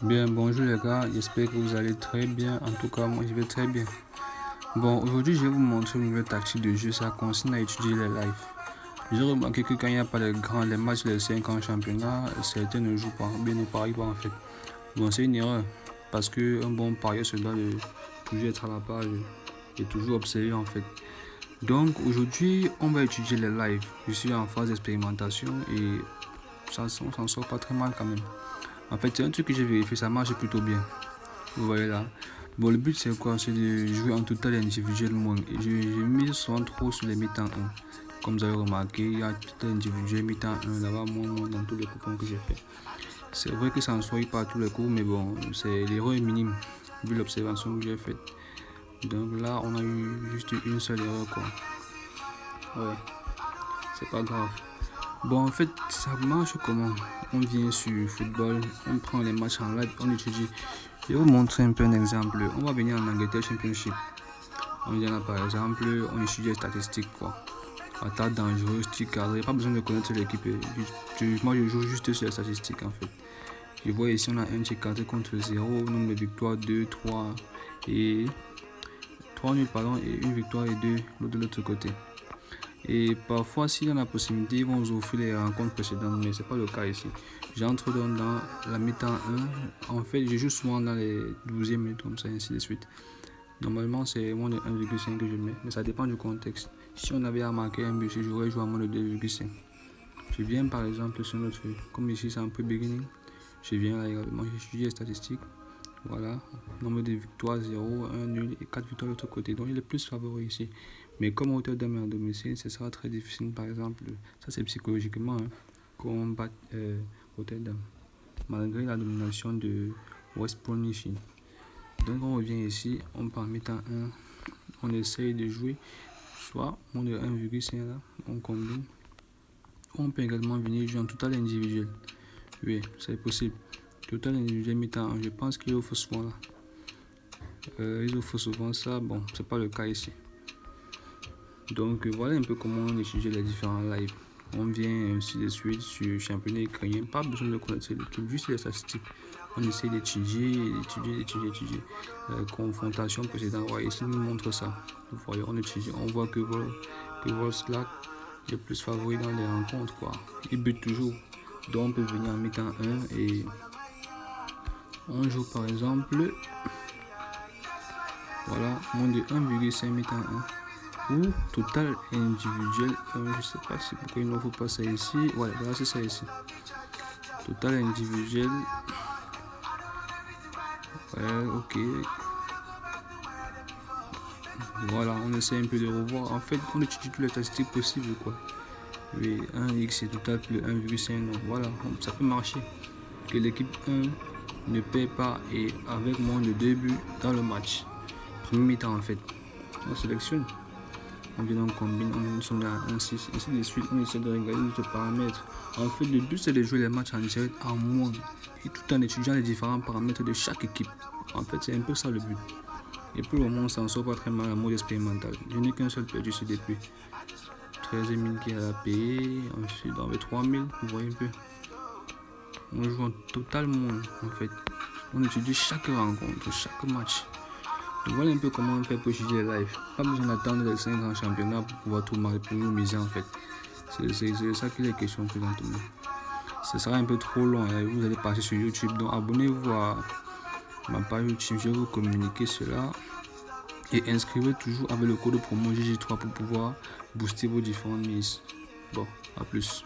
Bien, bonjour les gars, j'espère que vous allez très bien. En tout cas, moi je vais très bien. Bon, aujourd'hui je vais vous montrer une nouvelle tactique de jeu. Ça consiste à étudier les lives. J'ai remarqué que quand il n'y a pas de les matchs, les 5 ans championnat, certains ne jouent pas, bien ne parient pas en fait. Bon, c'est une erreur parce qu'un bon parieur se doit de toujours être à la page et toujours observer en fait. Donc aujourd'hui, on va étudier les lives. Je suis en phase d'expérimentation et on s'en sort pas très mal quand même. En fait, c'est un truc que j'ai vérifié, ça marche plutôt bien. Vous voyez là. Bon, le but c'est quoi? C'est de jouer en total individuel moins. Je mise souvent trop sur les mi-temps 1. Comme vous avez remarqué, il y a total individuel mi-temps 1 là-bas, moins dans tous les coupons que j'ai fait. C'est vrai que ça ne soit pas à tous les coups, mais bon, c'est l'erreur est minime vu l'observation que j'ai faite. Donc là, on a eu juste une seule erreur quoi. Ouais, c'est pas grave. Bon, en fait, ça marche comment? On vient sur football, on prend les matchs en live, on étudie. Je vais vous montrer un peu un exemple. On va venir en Angleterre Championship. On vient là par exemple, on étudie les statistiques quoi. Attaque dangereuse, tir cadré, pas besoin de connaître l'équipe. Moi je joue juste sur les statistiques en fait. Je vois ici on a un tir cadré contre 0, nombre de victoires 2, 3 et 3 nuls pardon et une victoire et 2 de l'autre côté. Et parfois, s'il y a la possibilité, ils vont vous offrir les rencontres précédentes, mais ce n'est pas le cas ici. J'entre dans la mi-temps 1. En fait, je joue souvent dans les 12e minutes, comme ça, ainsi de suite. Normalement, c'est moins de 1,5 que je mets, mais ça dépend du contexte. Si on avait à marquer un but, j'aurais joué à moins de 2,5. Je viens par exemple sur notre, comme ici, c'est un peu beginning. Je viens là également, j'étudie les statistiques. Voilà, nombre de victoires 0, 1 nul et 4 victoires de l'autre côté. Donc il est plus favori ici. Mais comme Rotterdam est à domicile, ce sera très difficile. Par exemple, ça c'est psychologiquement qu'on bat Rotterdam. Malgré la domination de West Brom ici. Donc on revient ici, on part mi-temps 1. On essaye de jouer soit moins de 1,5 là, on combine. On peut également venir jouer en total individuel. Oui, c'est possible. Total individuel mi-temps 1, je pense qu'il faut souvent là. Ils offrent souvent ça, bon, c'est pas le cas ici. Donc voilà un peu comment on étudie les différents lives. On vient ainsi de suite sur championnat ukrainien, pas besoin de connaître l'équipe, juste les statistiques. On essaie d'étudier. Confrontation précédente, ouais, ici nous montre ça. Vous voyez, on étudie, on voit que Wolfslack est plus favori dans les rencontres quoi. Il bute toujours. Donc on peut venir en mi-temps 1 et on joue par exemple. Voilà, moins de 1,5 mi-temps 1. Ou total individuel. Je sais pas si pourquoi il ne faut pas ça ici. Ouais, voilà, c'est ça ici. Total individuel. Ouais, ok. Voilà, on essaie un peu de revoir. En fait, on étudie toutes les statistiques possibles quoi. Oui, 1x c'est total plus 1,5. Voilà, ça peut marcher. Que l'équipe 1 ne paie pas et avec moins de 2 buts dans le match. Premier mi-temps en fait. On sélectionne. On vient on combine, on sonne à 1,6, ainsi de suite, on essaie de regarder les paramètres. En fait, le but c'est de jouer les matchs en direct en moins et tout en étudiant les différents paramètres de chaque équipe. En fait, c'est un peu ça le but. Et pour le moment, on s'en sort pas très mal en mode expérimental. Je n'ai qu'un seul perdu sur depuis 13 000 qui est à payer, ensuite dans les 3 000, vous voyez un peu. On joue en total monde en fait. On étudie chaque rencontre, chaque match. Donc voilà un peu comment on fait pour étudier les lives. Pas besoin d'attendre les 5 ans championnat pour pouvoir tout marquer, pour vous miser en fait. C'est ça qui est la question présentement. Ce sera un peu trop long et vous allez passer sur YouTube. Donc abonnez-vous à ma page YouTube, je vais vous communiquer cela. Et inscrivez toujours avec le code promo GG3 pour pouvoir booster vos différentes mises. Bon, à plus.